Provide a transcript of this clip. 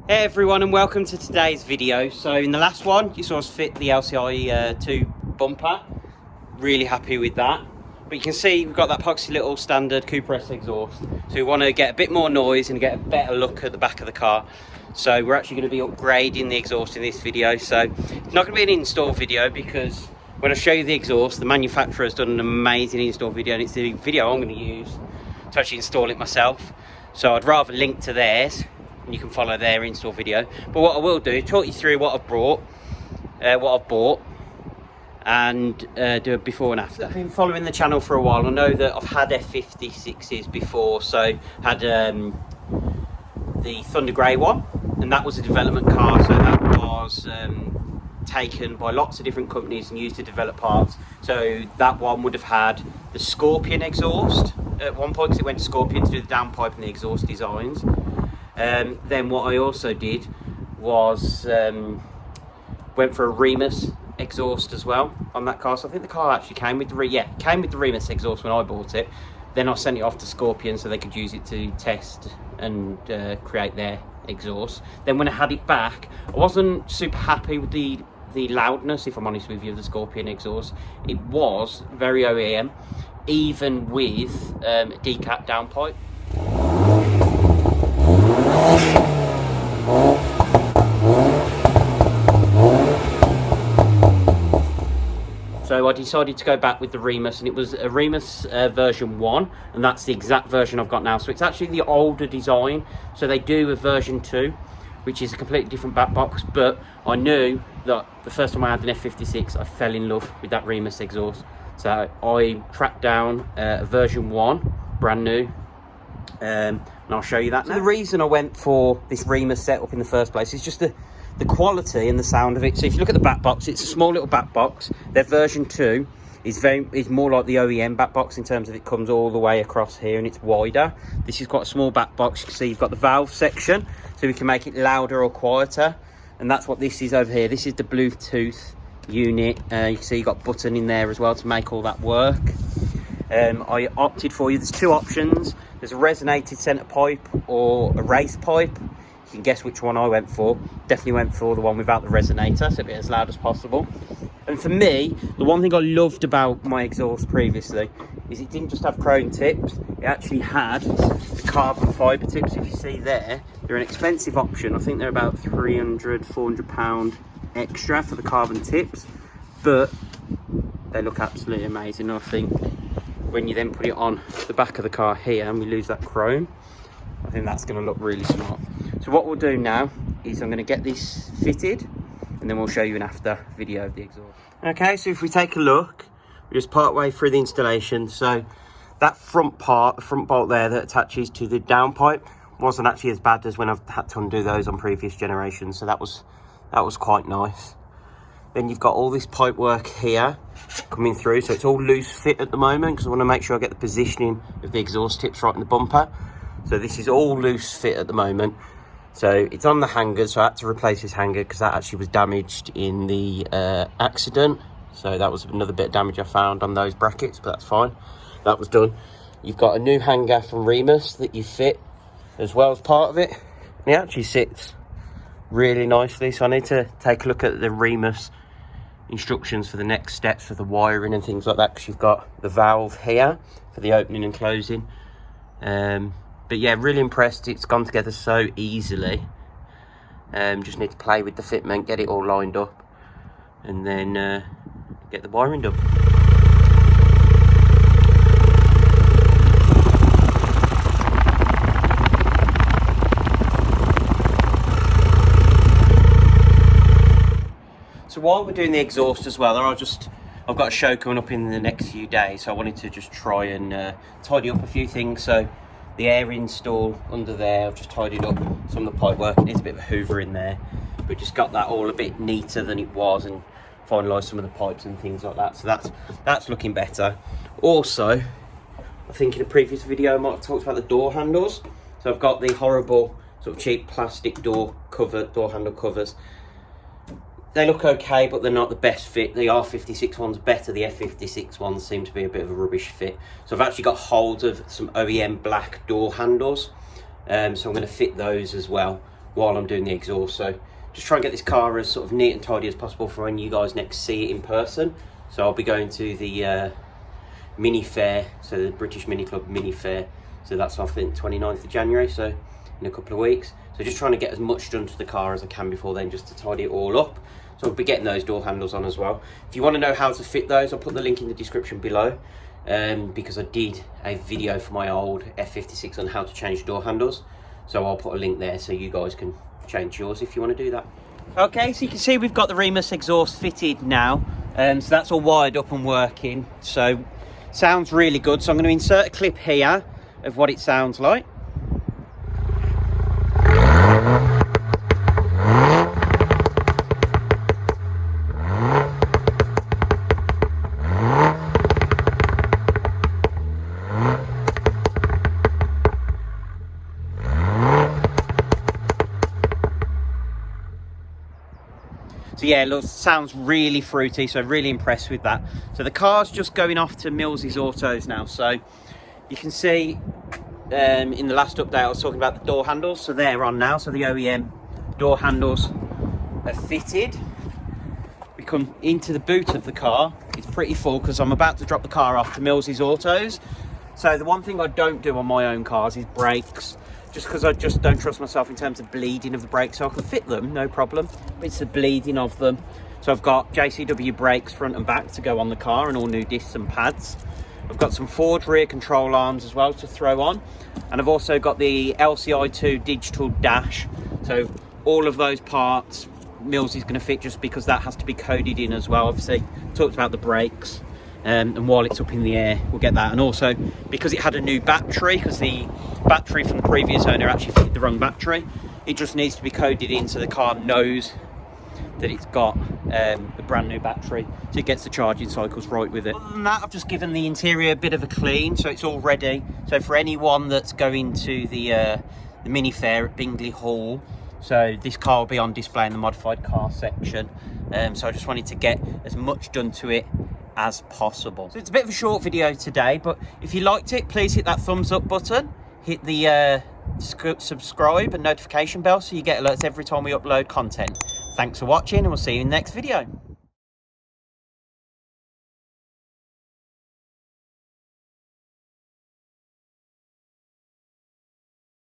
Hey everyone, and welcome to today's video. So in the last one you saw us fit the LCI 2 bumper. Really happy with that, but you can see we've got that poxy little standard Cooper S exhaust, so we want to get a bit more noise and get a better look at the back of the car. So we're actually going to be upgrading the exhaust in this video. So it's not going to be an install video, because when I show you the exhaust, the manufacturer has done an amazing install video, and it's the video I'm going to use to actually install it myself. So I'd rather link to theirs, and you can follow their install video. But what I will do is talk you through what I've bought, and do a before and after. I've been following the channel for a while. I know that I've had F56s before, so had the Thunder Grey one, and that was a development car, so that was taken by lots of different companies and used to develop parts. So that one would have had the Scorpion exhaust at one point, because it went to Scorpion to do the downpipe and the exhaust designs. Then what I also did was went for a Remus exhaust as well on that car. So I think the car actually came with the Remus exhaust when I bought it. Then I sent it off to Scorpion so they could use it to test and create their exhaust. Then when I had it back, I wasn't super happy with the loudness, if I'm honest with you, of the Scorpion exhaust. It was very OEM, even with decat downpipe. So I decided to go back with the Remus, and it was a Remus version 1, and that's the exact version I've got now. So it's actually the older design. So they do a version 2, which is a completely different back box, but I knew that the first time I had an F56, I fell in love with that Remus exhaust. So I tracked down a version 1, brand new, and I'll show you that now. So the reason I went for this Remus setup in the first place is just the quality and the sound of it. So if you look at the back box, it's a small little back box. Their version 2 is more like the OEM back box in terms of it comes all the way across here and it's wider. This is quite a small back box. You can see you've got the valve section, so we can make it louder or quieter, and that's what this is over here. This is the Bluetooth unit. You can see you've got a button in there as well to make all that work. I opted for there's two options. There's a resonated centre pipe or a race pipe. You can guess which one I went for. Definitely went for the one without the resonator, so it'd be as loud as possible. And for me, the one thing I loved about my exhaust previously is it didn't just have chrome tips, it actually had the carbon fibre tips. If you see there, they're an expensive option. I think they're about £300–400 extra for the carbon tips, but they look absolutely amazing. I think when you then put it on the back of the car here and we lose that chrome, I think that's going to look really smart. So what we'll do now is I'm going to get this fitted, and then we'll show you an after video of the exhaust. Okay, so if we take a look, we're just part way through the installation. So that front part, the front bolt there that attaches to the downpipe, wasn't actually as bad as when I've had to undo those on previous generations. So that was quite nice. Then you've got all this pipe work here coming through. So it's all loose fit at the moment, because I want to make sure I get the positioning of the exhaust tips right in the bumper. So this is all loose fit at the moment. So it's on the hanger, so I had to replace this hanger because that actually was damaged in the accident. So that was another bit of damage I found on those brackets, but that's fine. That was done. You've got a new hanger from Remus that you fit as well as part of it. And it actually sits really nicely. So I need to take a look at the Remus instructions for the next steps for the wiring and things like that, because you've got the valve here for the opening and closing. But yeah, really impressed. It's gone together so easily. Just need to play with the fitment, get it all lined up, and then get the wiring done. So while we're doing the exhaust as well, I've got a show coming up in the next few days, so I wanted to just try and tidy up a few things. So the air install under there, I've just tidied up some of the pipe work. It needs a bit of a hoover in there, but just got that all a bit neater than it was, and finalised some of the pipes and things like that. So that's looking better. Also, I think in a previous video I might have talked about the door handles. So I've got the horrible sort of cheap plastic door handle covers. They look okay, but they're not the best fit. The R56 one's better. The F56 ones seem to be a bit of a rubbish fit. So I've actually got hold of some OEM black door handles. So I'm going to fit those as well while I'm doing the exhaust. So just try and get this car as sort of neat and tidy as possible for when you guys next see it in person. So I'll be going to the mini fair, so the British Mini Club mini fair. So that's, I think, 29th of January, so in a couple of weeks. So just trying to get as much done to the car as I can before then, just to tidy it all up. So I'll be getting those door handles on as well. If you want to know how to fit those, I'll put the link in the description below, because I did a video for my old F56 on how to change door handles. So I'll put a link there so you guys can change yours if you want to do that. Okay, so you can see we've got the Remus exhaust fitted now. So that's all wired up and working. So sounds really good. So I'm going to insert a clip here of what it sounds like. So yeah, it sounds really fruity, so really impressed with that. So the car's just going off to Mills's Autos now. So you can see in the last update I was talking about the door handles, so they're on now. So the OEM door handles are fitted. We come into the boot of the car. It's pretty full because I'm about to drop the car off to Mills's Autos. So the one thing I don't do on my own cars is brakes, just because I just don't trust myself in terms of bleeding of the brakes. So I can fit them, no problem, but it's the bleeding of them. So I've got JCW brakes front and back to go on the car, and all new discs and pads. I've got some Ford rear control arms as well to throw on, and I've also got the LCI2 digital dash. So all of those parts Mills is going to fit, just because that has to be coded in as well. Obviously talked about the brakes, and while it's up in the air we'll get that. And also because it had a new battery, because the battery from the previous owner actually fitted the wrong battery, it just needs to be coded in so the car knows that it's got a brand new battery, so it gets the charging cycles right with it. Other than that, I've just given the interior a bit of a clean, so it's all ready. So for anyone that's going to the mini fair at Bingley Hall, so this car will be on display in the modified car section. So I just wanted to get as much done to it as possible. So it's a bit of a short video today, but if you liked it, please hit that thumbs up button, hit the subscribe and notification bell so you get alerts every time we upload content. Thanks for watching, and we'll see you in the next video.